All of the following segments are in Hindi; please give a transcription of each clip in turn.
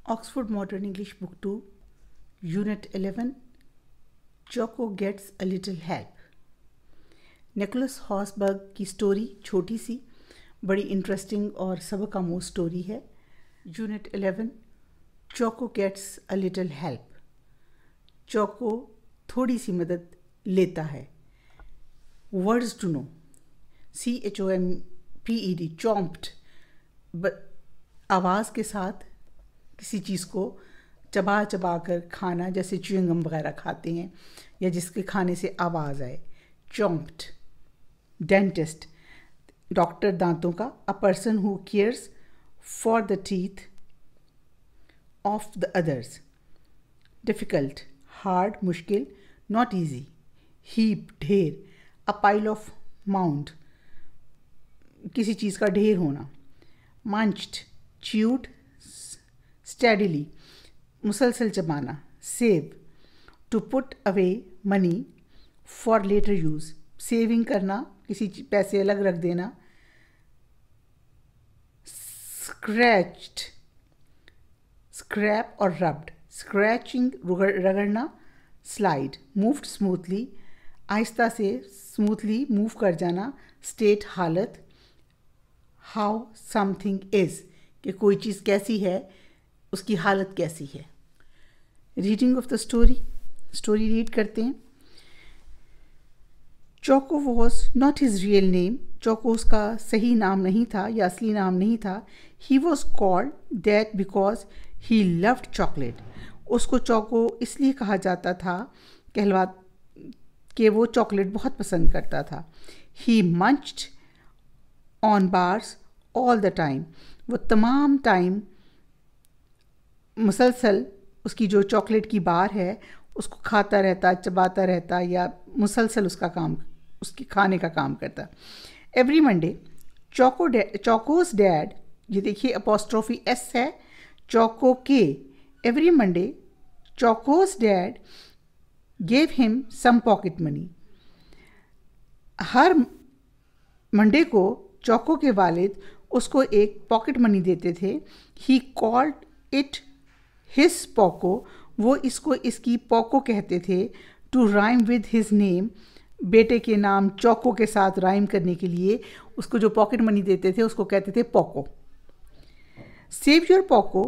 Oxford Modern English Book 2, Unit 11, Choco Gets a Little Help. Nicholas Hausberg की स्टोरी छोटी सी बड़ी इंटरेस्टिंग और सबक आमोज स्टोरी है. Unit 11, Choco gets a little help. Choco थोड़ी सी मदद लेता है. Words to know: CHOMPED, chomped, आवाज़ के साथ किसी चीज़ को चबा चबा कर खाना, जैसे च्युइंगम वगैरह खाते हैं या जिसके खाने से आवाज़ आए. चॉम्प्ड. डेंटिस्ट, डॉक्टर दांतों का. A person who cares for the teeth of the others. Difficult, hard, मुश्किल. Not easy. हीप, ढेर. अ पाइल ऑफ, माउंट, किसी चीज़ का ढेर होना. मंच्ड, च्यूड, स्टेडिली, मुसलसल चबाना. Save, to put away money for later use, saving करना, किसी पैसे अलग रख देना. स्क्रैच्ड, स्क्रैप और रब्ड, स्क्रैचिंग, रगड़ना. स्लाइड, मूव्ड स्मूथली, आहिस्ता से स्मूथली मूव कर जाना. स्टेट, हालत. हाउ समथिंग इज़, कि कोई चीज़ कैसी है, उसकी हालत कैसी है. Reading of the story read करते हैं. Choco was not his real name. Choco उसका सही नाम नहीं था या असली नाम नहीं था. He was called that because he loved chocolate. उसको चोको इसलिए कहा जाता था कहलवा कि वो चॉकलेट बहुत पसंद करता था. He munched on bars all the time. वो तमाम टाइम मुसलसल उसकी जो चॉकलेट की बार है उसको खाता रहता, चबाता रहता या मुसलसल उसके खाने का काम करता. एवरी मंडे चोकोस डैड, ये देखिए अपोस्ट्रोफी एस है, चोको के. Every Monday Choco's dad gave him some pocket money. हर मंडे को चोको के वालिद उसको एक पॉकेट मनी देते थे. He called it his Poco. वो इसको इसकी पोको कहते थे. To rhyme with his name, बेटे के नाम चोको के साथ राइम करने के लिए उसको जो पॉकेट मनी देते थे उसको कहते थे पोको. सेव योर पोको,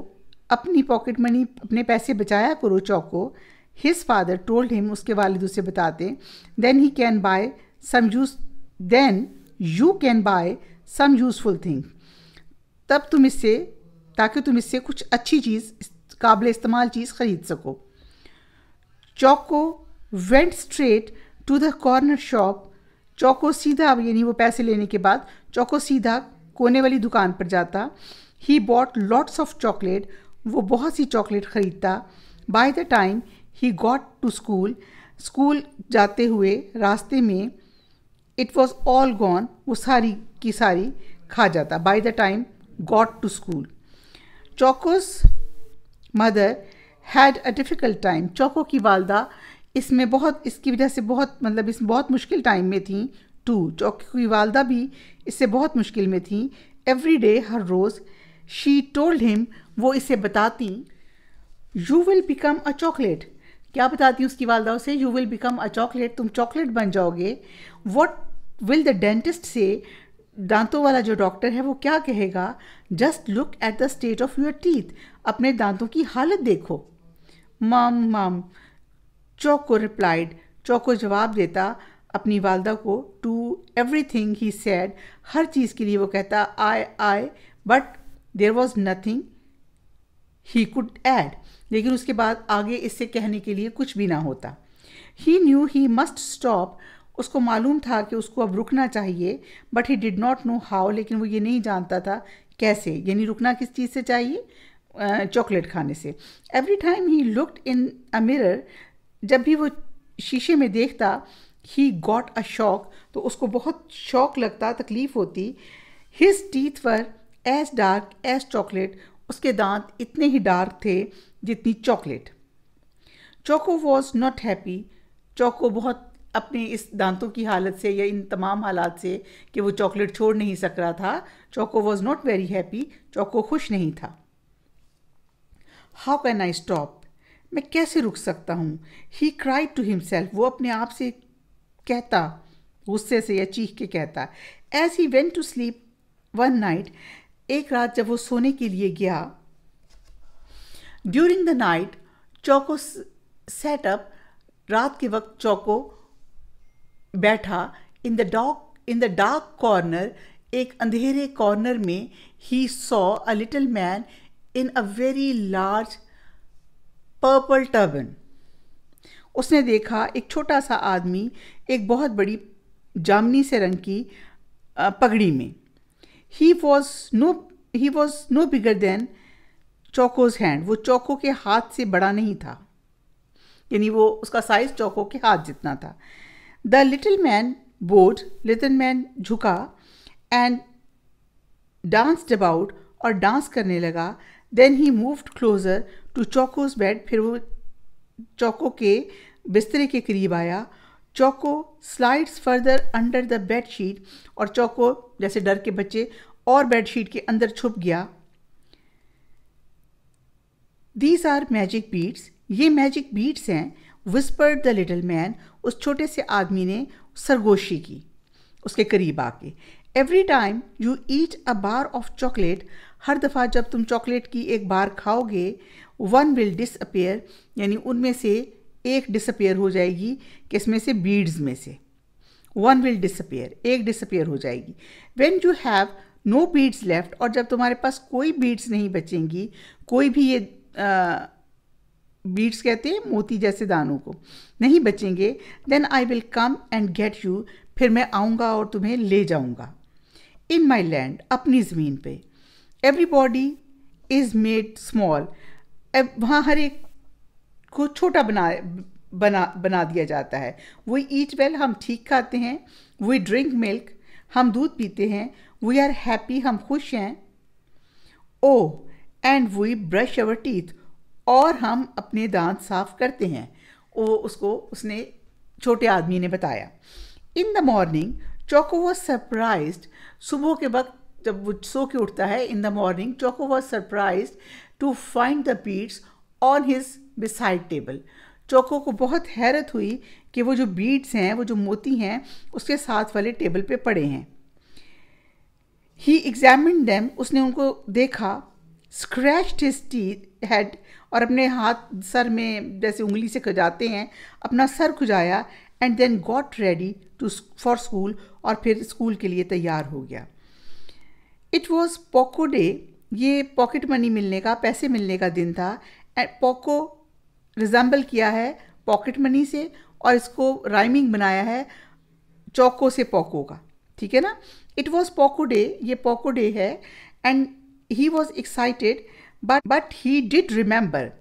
अपनी पॉकेट मनी, अपने पैसे बचाया करो Choco. His father told him, उसके वालिद उसे बताते. Then you can buy some useful thing. ताकि तुम इससे कुछ अच्छी चीज़, काबिल इस्तेमाल चीज़ खरीद सको. Choco went straight to the corner shop. Choco सीधा, यानी वो पैसे लेने के बाद चोको सीधा कोने वाली दुकान पर जाता. He bought lots of chocolate. वो बहुत सी चॉकलेट खरीदता. By the time he got to school जाते हुए रास्ते में इट वॉज ऑल गॉन. वो सारी की सारी खा जाता. By the time got to school. Choco's mother had a difficult time. Choco की वालदा इसकी वजह से बहुत मुश्किल टाइम में थी. चोको की वालदा भी इससे बहुत मुश्किल में थी. एवरी डे, हर रोज़. शी टोल्ड हिम, वो इसे बताती. You will become a chocolate. क्या बताती उसकी वालदा उसे? You will become a chocolate, तुम चॉकलेट बन जाओगे. वॉट विल द डेंटिस्ट से, दांतों वाला जो डॉक्टर है वो क्या कहेगा? Just look at the state of your teeth, अपने दांतों की हालत देखो. मम, चोको रिप्लाइड. चोको जवाब देता अपनी वालदा को. टू एवरीथिंग ही सेड, हर चीज़ के लिए वो कहता I, but there was nothing he could add. लेकिन उसके बाद आगे इससे कहने के लिए कुछ भी ना होता. ही न्यू ही मस्ट स्टॉप. उसको मालूम था कि उसको अब रुकना चाहिए. But he did not know how, लेकिन वो ये नहीं जानता था कैसे, यानी रुकना किस चीज़ से चाहिए? चॉकलेट खाने से. Every time he looked in a mirror, जब भी वो शीशे में देखता, ही गॉट अ शॉक, तो उसको बहुत शौक लगता, तकलीफ़ होती. His teeth were as dark as chocolate. उसके दांत इतने ही डार्क थे जितनी चॉकलेट. Choco was not happy. Choco बहुत अपने इस दांतों की हालत से या इन तमाम हालात से कि वो चॉकलेट छोड़ नहीं सक रहा था. Choco was not very happy. Choco खुश नहीं था. हाउ कैन आई स्टॉप, मैं कैसे रुक सकता हूँ। ही क्राइड टू हिमसेल्फ, वो अपने आप से कहता, गुस्से से या चीख के कहता। As he went to sleep one night, एक रात जब वो सोने के लिए गया, during the night Choco sat up, रात के वक्त चौको बैठा इन द डार्क कॉर्नर, एक अंधेरे कॉर्नर में। He saw a little man in a very large purple turban, उसने देखा एक छोटा सा आदमी एक बहुत बड़ी जामनी से रंग की पगड़ी में। He was no bigger than Choco's hand, वो चौको के हाथ से बड़ा नहीं था, यानी वो उसका साइज चौको के हाथ जितना था। The little man bowed, little man झुका, एंड डांस्ड अबाउट, और डांस करने लगा। Then he moved closer to Choco's bed, फिर वो चौको के बिस्तरे के करीब आया। Choco slides further under the bed sheet, और चौको जैसे डर के बच्चे और बेडशीट के अंदर छुप गया। दीज आर मैजिक बीट्स, ये मैजिक बीट्स हैं। विस्पर्ड द लिटिल मैन, उस छोटे से आदमी ने सरगोशी की उसके करीब आके। Every time you eat a bar of chocolate, हर दफ़ा जब तुम चॉकलेट की एक बार खाओगे, वन विल डिसअपेयर, यानी उनमें से एक डिसअपेयर हो जाएगी, किसमें से, बीड्स में से। वन विल डिसअपेयर, एक डिसअपेयर हो जाएगी। When you have no beads left, और जब तुम्हारे पास कोई बीड्स नहीं बचेंगी, कोई भी ये बीड्स कहते हैं मोती जैसे दानों को, नहीं बचेंगे, then I will come and get you, फिर मैं आऊँगा और तुम्हें ले जाऊँगा। इन माई लैंड, अपनी ज़मीन पे। एवरीबॉडी इज़ मेड स्मॉल, वहाँ हर एक को छोटा बना दिया जाता है। वी ईट वेल, हम ठीक खाते हैं। वी ड्रिंक मिल्क, हम दूध पीते हैं। वी आर हैप्पी, हम खुश हैं। Oh and we brush our teeth, और हम अपने दांत साफ करते हैं। उसने छोटे आदमी ने बताया। In the morning Choco was surprised, सुबह के वक्त जब वो सो के उठता है, in the morning Choco was surprised to find the beads on his bedside table. Choco को बहुत हैरत हुई कि वो जो बीड्स हैं, वो जो मोती हैं, उसके साथ वाले टेबल पे पड़े हैं। ही एग्जामिन्ड देम, उसने उनको देखा। स्क्रैच्ड हिज हेड, और अपने हाथ सर में जैसे उंगली से खुजाते हैं, अपना सर खुजाया। And then got ready for school, और फिर स्कूल के लिए तैयार हो गया। इट वॉज पोको डे, ये पॉकेट मनी मिलने का, पैसे मिलने का दिन था। एंड पोको रिजेंबल किया है पॉकेट मनी से, और इसको राइमिंग बनाया है चौको से पोको का, ठीक है ना। इट वॉज पोको डे, ये पोको डे है। And he was excited, but he did remember,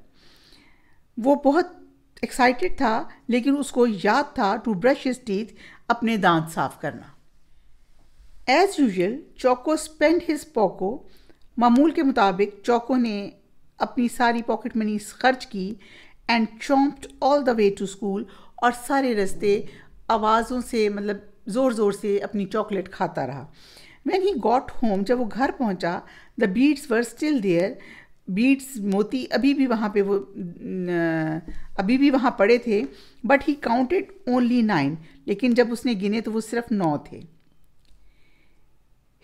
वो बहुत एक्साइटेड था, लेकिन उसको याद था टू ब्रश हिज टीथ, अपने दांत साफ करना। एज यूजुअल चौको स्पेंड हिज पोको, मामूल के मुताबिक चौको ने अपनी सारी पॉकेट मनी खर्च की। And chomped all the way to school, और सारे रास्ते आवाज़ों से, मतलब ज़ोर ज़ोर से अपनी चॉकलेट खाता रहा। व्हेन ही गॉट होम, जब वो घर पहुंचा, the beads were still there, beads मोती अभी भी वहाँ पड़े थे। बट ही काउंटेड ओनली 9, लेकिन जब उसने गिने तो वो सिर्फ 9 थे।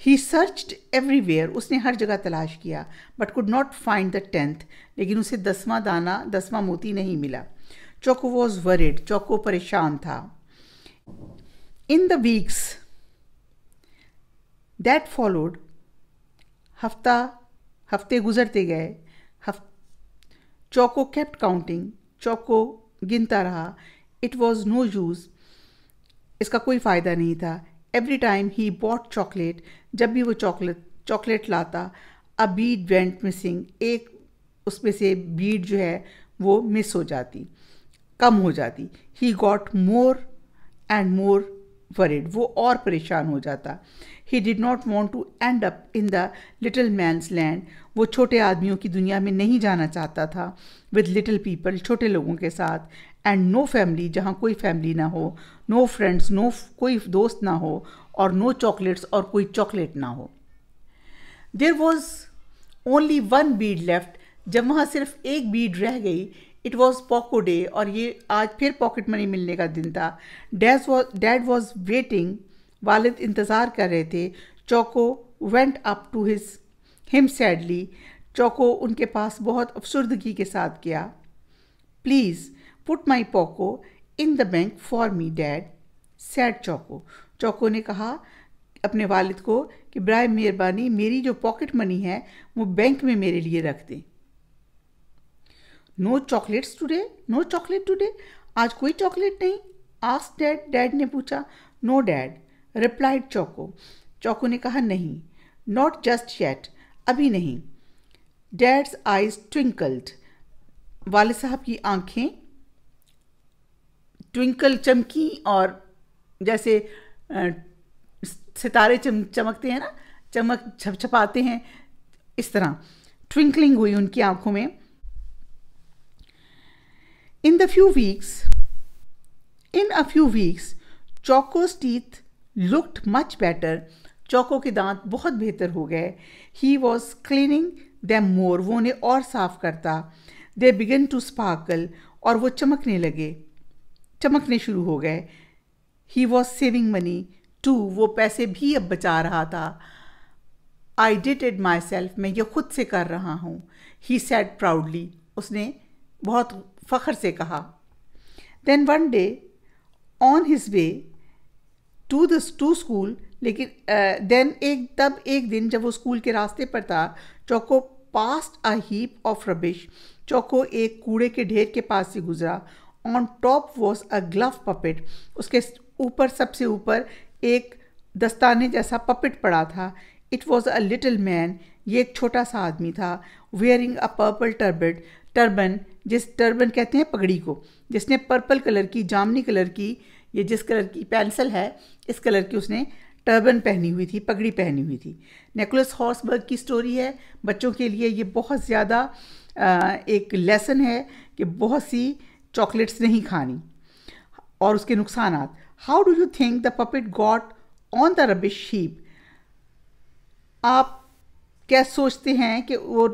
ही सर्च्ड एवरीवेयर, उसने हर जगह तलाश किया, but could not find the 10th, लेकिन उसे 10वां मोती नहीं मिला। चौको वॉज वरिड, चौको परेशान था। In the weeks that followed, हफ्ते गुजरते गए। चौको केप्ट काउंटिंग, चौको गिनता रहा। इट वॉज नो यूज़, इसका कोई फ़ायदा नहीं था। Every time he bought chocolate, जब भी वो चॉकलेट लाता, अ बीड वेंट मिसिंग, एक उसमें से बीड जो है वो मिस हो जाती, कम हो जाती। He got more and more worried, वो और परेशान हो जाता। He did not want to end up in the little man's land, वो छोटे आदमियों की दुनिया में नहीं जाना चाहता था। विद लिटिल पीपल, छोटे लोगों के साथ। एंड नो फैमिली, जहाँ कोई फैमिली ना हो। नो फ्रेंड्स, कोई दोस्त ना हो। और नो चॉकलेट्स, और कोई चॉकलेट ना हो। There was only 1 bead left, जब वहाँ सिर्फ एक बीड रह गई, इट वॉज पोको डे, और ये आज फिर पॉकेट मनी मिलने का दिन था। डैड वॉज वेटिंग, वालिद इंतज़ार कर रहे थे। Choco went up to him sadly, Choco उनके पास बहुत अफसुर्दगी के साथ गया। Please put my pocket in the bank for me dad, said Choco. Choco ने कहा अपने वालिद को कि बराए मेहरबानी मेरी जो पॉकेट मनी है वो बैंक में मेरे लिए रख दें। No chocolates today, no chocolate today, आज कोई चॉकलेट नहीं? आस्क्ड डैड, डैड ने पूछा। No dad, replied Choco. Choco ने कहा नहीं। नॉट जस्ट येट, अभी नहीं। डैड्स आइज ट्विंकल्ड, वालिद साहब की आंखें ट्विंकल चमकी, और जैसे सितारे चमकते हैं ना, चमक छपछपाते हैं, इस तरह ट्विंकलिंग हुई उनकी आंखों में। In a few weeks, Choco's teeth looked much better. Choco के दांत बहुत बेहतर हो गए। He was cleaning them more, वो उन्हें और साफ करता। They began to sparkle, और वो चमकने शुरू हो गए। He was saving money too, वो पैसे भी अब बचा रहा था। I did it myself, मैं ये खुद से कर रहा हूँ। He said proudly, उसने बहुत फ़ख्र से कहा। Then one day on his way to school, लेकिन एक दिन जब वो स्कूल के रास्ते पर था, choco passed a heap of rubbish, choco एक कूड़े के ढेर के पास से गुजरा। On top was a glove puppet, उसके ऊपर सबसे ऊपर एक दस्ताने जैसा पपेट पड़ा था। It was a little man, ये एक छोटा सा आदमी था। Wearing a purple turban, जिस टर्बन कहते हैं पगड़ी को, जिसने पर्पल कलर की, जामनी कलर की, ये जिस कलर की पेंसिल है इस कलर की उसने टर्बन पहनी हुई थी, पगड़ी पहनी हुई थी। निकोलस हॉर्सबर्ग की स्टोरी है। बच्चों के लिए ये बहुत ज़्यादा एक लेसन है कि बहुत सी चॉकलेट्स नहीं खानी और उसके नुकसानात। How do you think the puppet got on the rubbish heap, आप क्या सोचते हैं कि वो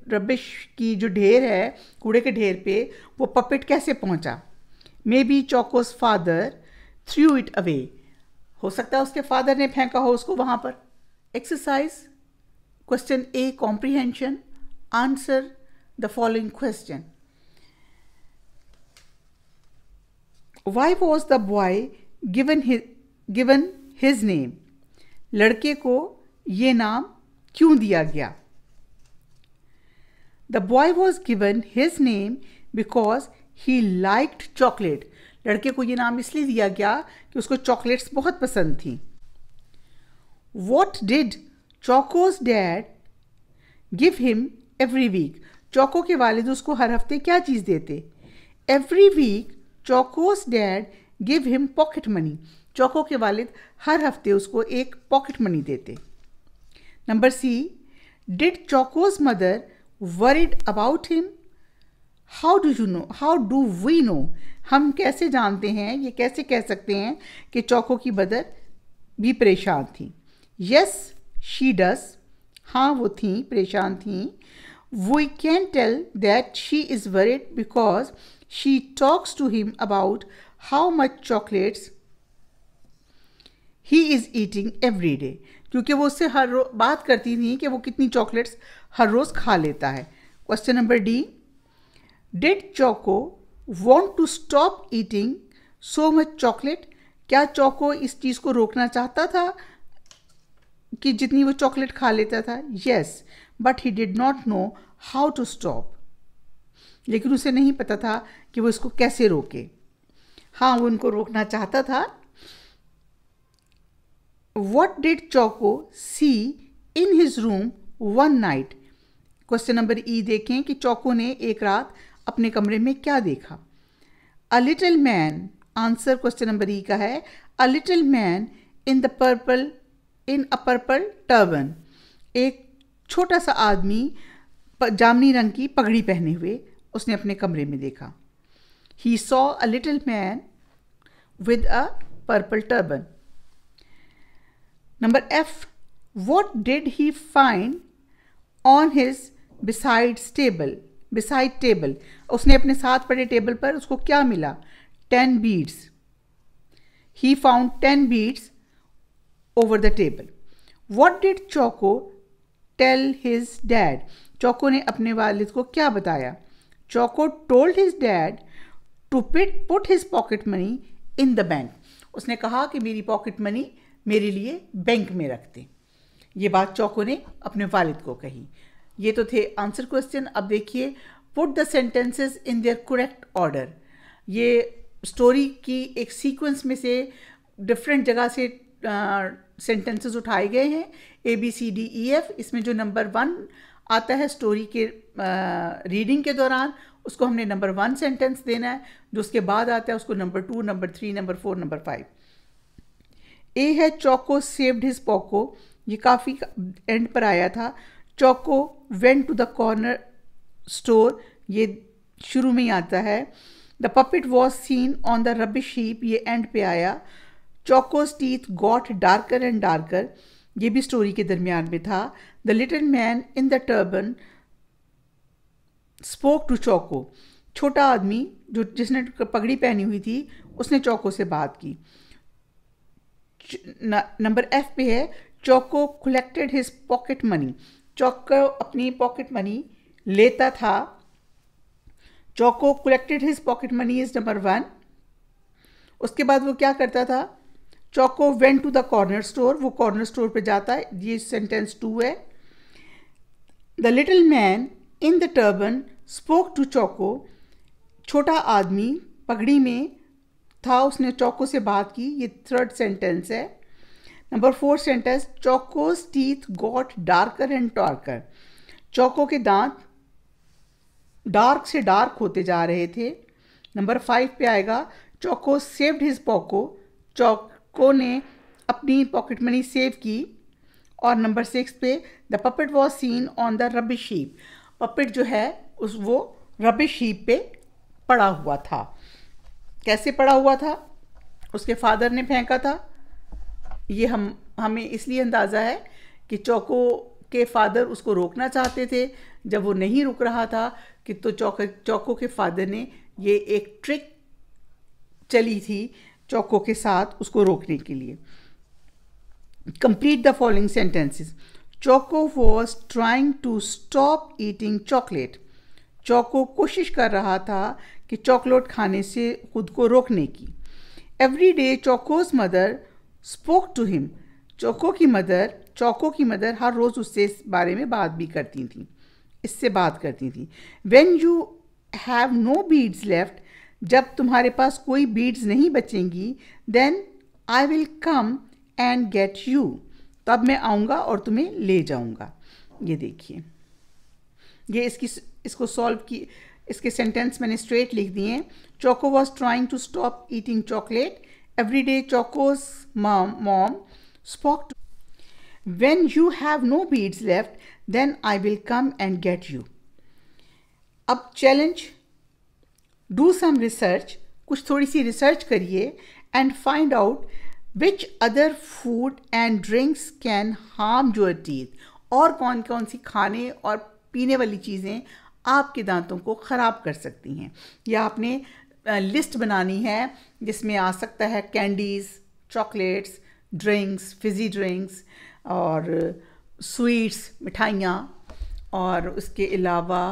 रबिश की जो ढेर है, कूड़े के ढेर पे वो पपेट कैसे पहुंचा? May be Chocos father through it away, हो सकता है उसके फादर ने फेंका हो उसको वहां पर। Exercise question A, comprehension. Answer the following question. Why was the boy given his name, लड़के को ये नाम क्यों दिया गया? The boy was given his name because he liked chocolate. लड़के को ये नाम इसलिए दिया गया कि उसको चॉकलेट्स बहुत पसंद थी। What did Choco's dad give him every week? Choco के वालिद उसको हर हफ्ते क्या चीज़ देते? Every week Choco's dad give him pocket money. Choco के वालिद हर हफ्ते उसको एक पॉकेट मनी देते। Number C, Did Choco's mother worried about him? How do we know? हम कैसे जानते हैं, ये कैसे कह सकते हैं कि चोको की मदर भी परेशान थी? Yes, she does. हाँ वो थी, परेशान थी। We can tell that she is worried because she talks to him about how much chocolates he is eating every day. क्योंकि वो उससे हर रोज बात करती थी कि वो कितनी चॉकलेट्स हर रोज़ खा लेता है। Question number D, did Choco want to stop eating so much chocolate? क्या चोको इस चीज़ को रोकना चाहता था कि जितनी वो चॉकलेट खा लेता था? Yes, but he did not know how to stop, लेकिन उसे नहीं पता था कि वो इसको कैसे रोके। हाँ, वो उनको रोकना चाहता था। What did Choco see in his room one night? Question number ई देखें कि चोको ने एक रात अपने कमरे में क्या देखा? A little man, answer question number ई का है A little man in a purple turban, एक छोटा सा आदमी जामनी रंग की पगड़ी पहने हुए उसने अपने कमरे में देखा। He saw a little man with a purple turban. Number F, what did he find on his beside table, उसने अपने साथ पड़े टेबल पर उसको क्या मिला? 10 beads. He found 10 beads over the table. What did Choco tell his dad? Choco ने अपने वालिद को क्या बताया? Choco told his dad to put his pocket money in the bank. उसने कहा कि मेरी पॉकेट मनी मेरे लिए बैंक में रख दे। ये बात चोको ने अपने वालिद को कही। ये तो थे आंसर क्वेश्चन। अब देखिए, put the sentences in their correct order. ये स्टोरी की एक सीक्वेंस में से डिफरेंट जगह से सेंटेंसेस उठाए गए हैं, ABCDEF। इसमें जो नंबर 1 आता है स्टोरी के रीडिंग के दौरान, उसको हमने नंबर 1 सेंटेंस देना है। जो उसके बाद आता है उसको नंबर 2, नंबर 3, नंबर 4, नंबर 5। ए है चोको सेव्ड हिज पोको। ये काफ़ी एंड पर आया था। Choco went to the corner store, ये शुरू में ही आता है। The puppet was seen on the rubbish heap, ये एंड पे आया। Choco's teeth got darker and darker, ये भी स्टोरी के दरमियान में था। The little man in the turban spoke to Choco, छोटा आदमी जो जिसने पगड़ी पहनी हुई थी उसने चोको से बात की। नंबर F पे है Choco collected his pocket money, Choco अपनी पॉकेट मनी लेता था। Choco collected his pocket money is number 1। उसके बाद वो क्या करता था? Choco went to the corner store, वो कॉर्नर स्टोर पे जाता है। ये सेंटेंस 2 है। The little man in the turban spoke to Choco, छोटा आदमी पगड़ी में था, उसने चोको से बात की। ये 3rd सेंटेंस है। Number 4 sentence, Choco's teeth got darker and darker, Choco के दांत डार्क से डार्क होते जा रहे थे। नंबर 5 पे आएगा choco saved his Poco, choco ने अपनी पॉकेट मनी सेव की। और नंबर 6 पे the puppet was seen on the rubbish heap, puppet जो है वो रबिश हीप पे पड़ा हुआ था। कैसे पड़ा हुआ था? उसके फादर ने फेंका था। ये हमें इसलिए अंदाज़ा है कि चोको के फादर उसको रोकना चाहते थे। जब वो नहीं रुक रहा था कि तो चोको के फादर ने ये एक ट्रिक चली थी चोको के साथ उसको रोकने के लिए। Complete the following sentences. Choco was trying to stop eating chocolate, Choco कोशिश कर रहा था कि चॉकलेट खाने से खुद को रोकने की। Every day Choco's mother spoke to him, Choco की मदर हर रोज़ उससे इस बारे में बात भी करती थी, इससे बात करती थी। When you have no beads left, जब तुम्हारे पास कोई बीड्स नहीं बचेंगी, then I will come and get you, तब मैं आऊँगा और तुम्हें ले जाऊँगा। ये देखिए, ये इसको सॉल्व की, इसके सेंटेंस मैंने स्ट्रेट लिख दिए हैं। Choco was trying to stop eating chocolate, every day Choco's mom spoke to, when you have no beads left then I will come and get you। अब चैलेंज, डू सम रिसर्च, कुछ थोड़ी सी रिसर्च करिए and find out which other food and drinks can harm your teeth, और कौन कौन सी खाने और पीने वाली चीज़ें आपके दांतों को ख़राब कर सकती हैं। या आपने लिस्ट बनानी है जिसमें आ सकता है candies, chocolates, drinks, Fiji drinks और स्वीट्स, मिठाइयाँ, और उसके अलावा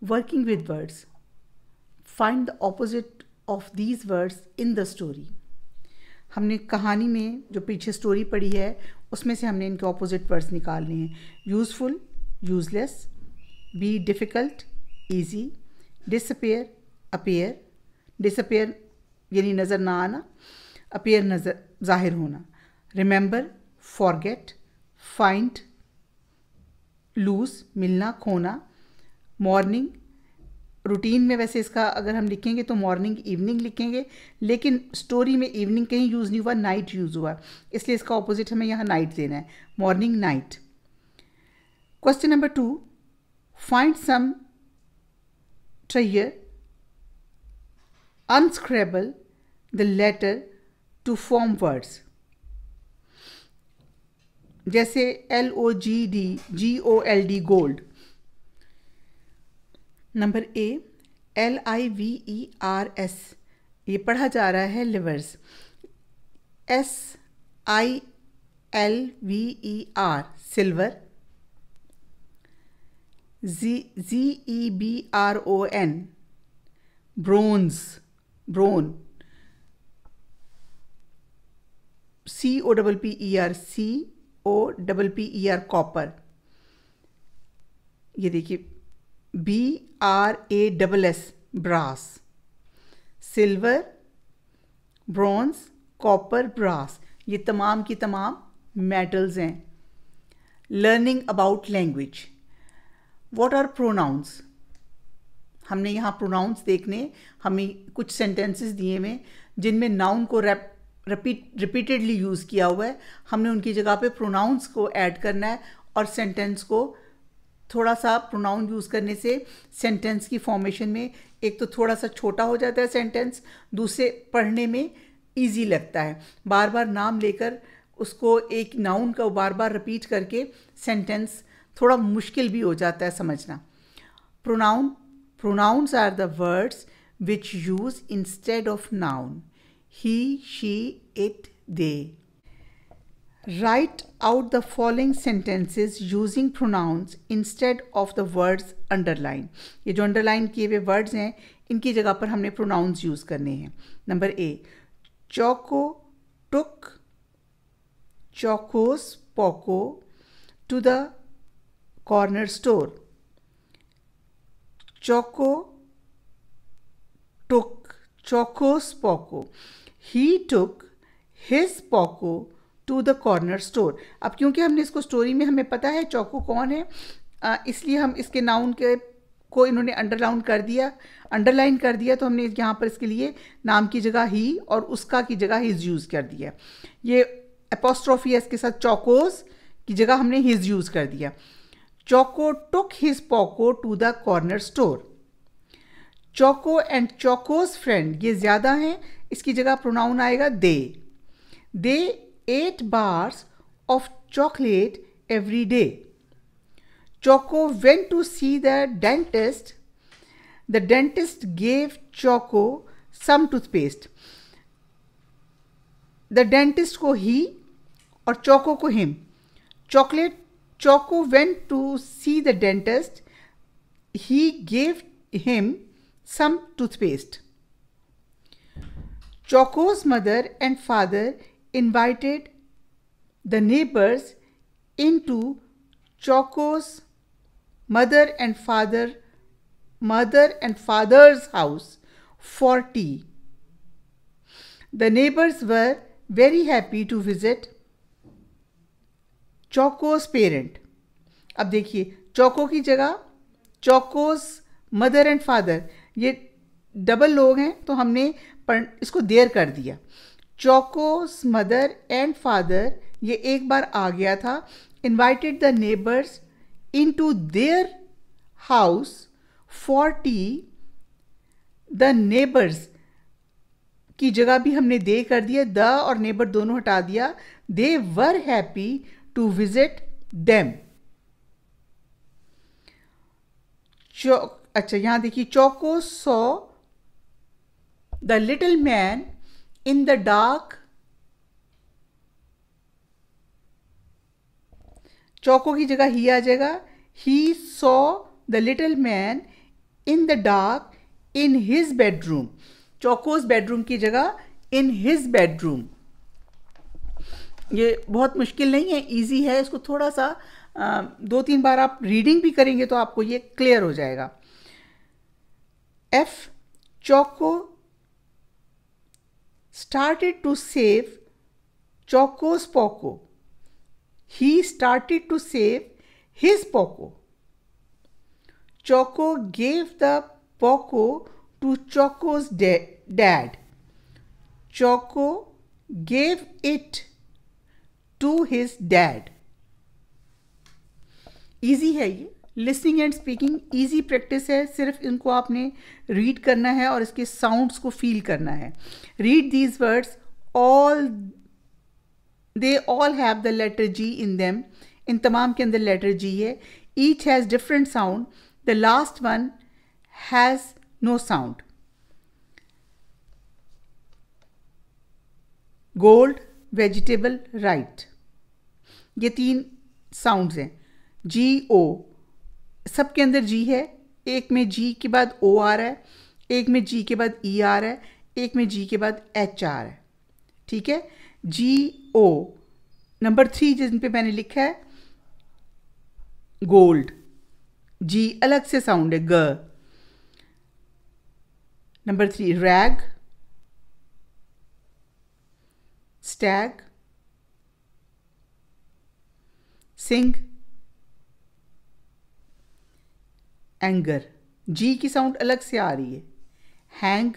working with words, find the opposite of these words in the story. हमने कहानी में जो पीछे स्टोरी पढ़ी है उसमें से हमने इनके ऑपोजिट वर्ड्स निकालने हैं। Useful, useless, be difficult, easy, disappear, appear, disappear यानी नज़र ना आना, अपीयर नज़र ज़ाहिर होना, रिमेंबर, फॉरगेट, फाइंड, लूज़ मिलना, खोना, मॉर्निंग, रूटीन में वैसे इसका अगर हम लिखेंगे तो मॉर्निंग इवनिंग लिखेंगे, लेकिन स्टोरी में इवनिंग कहीं यूज़ नहीं हुआ, नाइट यूज़ हुआ, इसलिए इसका ऑपोजिट हमें यहाँ नाइट देना है, morning, night. Question number 2, find some treasure, unscramble the letter to form words। जैसे LOGD, GOLD, number A, LIVERS, ये पढ़ा जा रहा है livers. SILVER, silver. ZEBRON, bronze, ब्रोन। COPPER, copper. ये देखिए BRASS, brass. Silver, bronze, copper, brass, ये तमाम की तमाम मेटल्स हैं। Learning about language. What are pronouns? हमने यहाँ प्रोनाउंस देखने, हमें कुछ सेंटेंसेस दिए हुए जिनमें नाउन को रिपीटेडली यूज़ किया हुआ है। हमने उनकी जगह पे प्रोनाउंस को ऐड करना है और सेंटेंस को थोड़ा सा प्रोनाउन यूज़ करने से सेंटेंस की फॉर्मेशन में एक तो थोड़ा सा छोटा हो जाता है सेंटेंस, दूसरे पढ़ने में इजी लगता है। बार बार नाम लेकर उसको एक नाउन का बार बार रिपीट करके सेंटेंस थोड़ा मुश्किल भी हो जाता है समझना। Pronouns are the words which use instead of noun. He, she, it, they. Write out the following sentences using pronouns instead of the words underline. ये जो underline किए हुए words हैं, इनकी जगह पर हमने pronouns use करने हैं। Number A, Choco took Choco's Poco to the corner store. Choco took Choco's Poco. He took his Poco to the corner store. अब क्योंकि हमने इसको स्टोरी में हमें पता है चौको कौन है, इसलिए हम इसके नाउन के को इन्होंने अंडरलाइन कर दिया, तो हमने यहाँ पर इसके लिए नाम की जगह ही और उसका की जगह हिज यूज़ कर दिया। ये एपोस्ट्रोफी है, इसके साथ चौकोस की जगह हमने हिज यूज़ कर दिया। Choco took his Poco to the corner store. Choco and Choco's friend, ये ज़्यादा हैं, इसकी जगह प्रोनाउन आएगा they. They ate bars of chocolate every day. Choco went to see the dentist. The dentist gave Choco some toothpaste. The dentist को he और Choco को him. Choco went to see the dentist. He gave him some toothpaste. Choco's mother and father invited the neighbors into Choco's mother and father's house for tea. The neighbors were very happy to visit Choco's parent. अब देखिए चौको की जगह चौकोस मदर एंड फादर, ये डबल लोग हैं तो हमने इसको देर कर दिया। चौकोस मदर एंड फादर ये एक बार आ गया था। Invited the neighbours into their house for T. The neighbours की जगह भी हमने दे कर दिया, द और नेबर दोनों हटा दिया। They were happy to visit them. अच्छा यहां देखिए Choco saw the little man in the dark. Choco की जगह ही आ जाएगा। He saw the little man in the dark in his bedroom. Choco's bedroom की जगह in his bedroom. ये बहुत मुश्किल नहीं है, इजी है। इसको थोड़ा सा 2-3 बार आप रीडिंग भी करेंगे तो आपको ये क्लियर हो जाएगा। F, Choco started to save Choco's Poco. He started to save his Poco. Choco gave the Poco to Choco's dad. Choco gave it to his dad. Easy है ये, listening and speaking easy practice है। सिर्फ इनको आपने रीड करना है और इसके साउंड्स को फील करना है। Read these words, they all have the letter G in them. इन तमाम के अंदर लेटर जी है। Each has different sound. The last one has no sound. Gold, vegetable, right, ये 3 साउंड्स हैं। जी ओ, सबके अंदर जी है, एक में जी के बाद ओ आ रहा है, एक में जी के बाद ई आ रहा है, एक में जी के बाद एच आ रहा है। ठीक है, जी ओ। नंबर 3 जिन पे मैंने लिखा है गोल्ड, जी अलग से साउंड है, ग। नंबर 3 रैग, स्टैग, सिंग, एंगर, जी की साउंड अलग से आ रही है। हैंग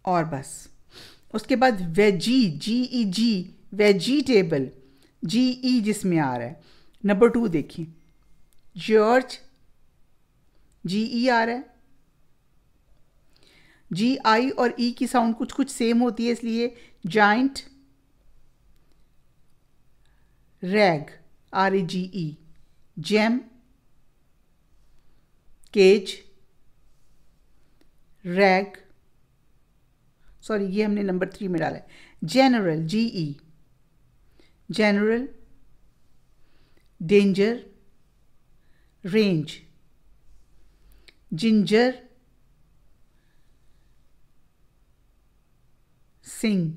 और बस। उसके बाद वेजी, जी ई जी, वेजिटेबल, जी ई जिसमें आ रहा है। नंबर 2 देखिए, जॉर्ज, जी ई आ रहा है। जी आई और ई की साउंड कुछ कुछ सेम होती है, इसलिए giant, rag, R A G E, gem, cage, rag, sorry ये हमने नंबर 3 में डाला है। General, G E, general, danger, range, ginger, sing,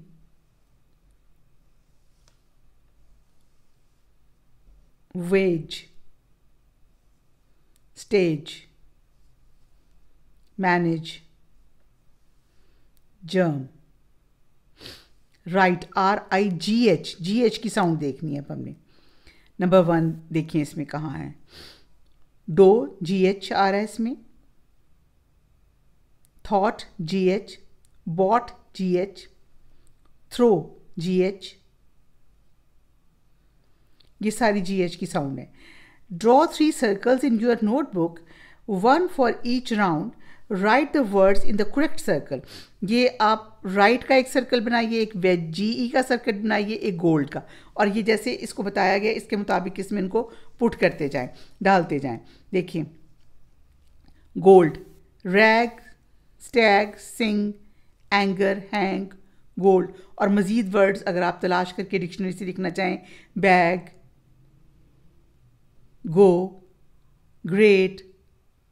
wage, stage, manage, germ, right, R I G H, G H की साउंड देखनी है अब हमने। नंबर 1 देखिए इसमें कहाँ है, डो, जी एच आ रहा है इसमें, thought, G H, bought, G H, throw, G H, ये सारी जी एच की साउंड है। Draw 3 circles in your notebook, 1 for each round, write the words in the correct circle. ये आप राइट का एक सर्कल बनाइए, एक वेज जी ई का सर्कल बनाइए, एक गोल्ड का, और ये जैसे इसको बताया गया इसके मुताबिक इसमें इनको पुट करते जाएं, डालते जाएं। देखिए, गोल्ड, रैग, स्टैग, सिंग, एंगर, हैंग, गोल्ड। और मज़ीद वर्ड्स अगर आप तलाश करके डिक्शनरी से लिखना चाहें, बैग, गो, ग्रेट,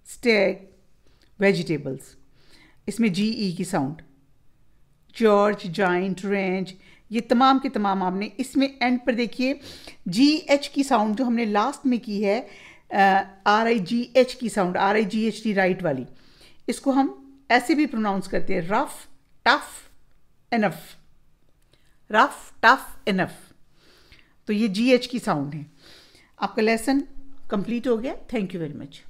स्टैग, वेजिटेबल्स। इसमें जी ई की साउंड, जॉर्ज, जाइंट, रेंज, ये तमाम के तमाम आपने इसमें एंड पर देखिए जी एच की साउंड जो हमने लास्ट में की है, आर आई जी एच की sound, are I G H T right वाली, इसको हम ऐसे भी प्रोनाउंस करते हैं, rough, tough, enough, rough, tough, enough. तो ये जी एच की साउंड है। आपका लेसन कंप्लीट हो गया। Thank you very much.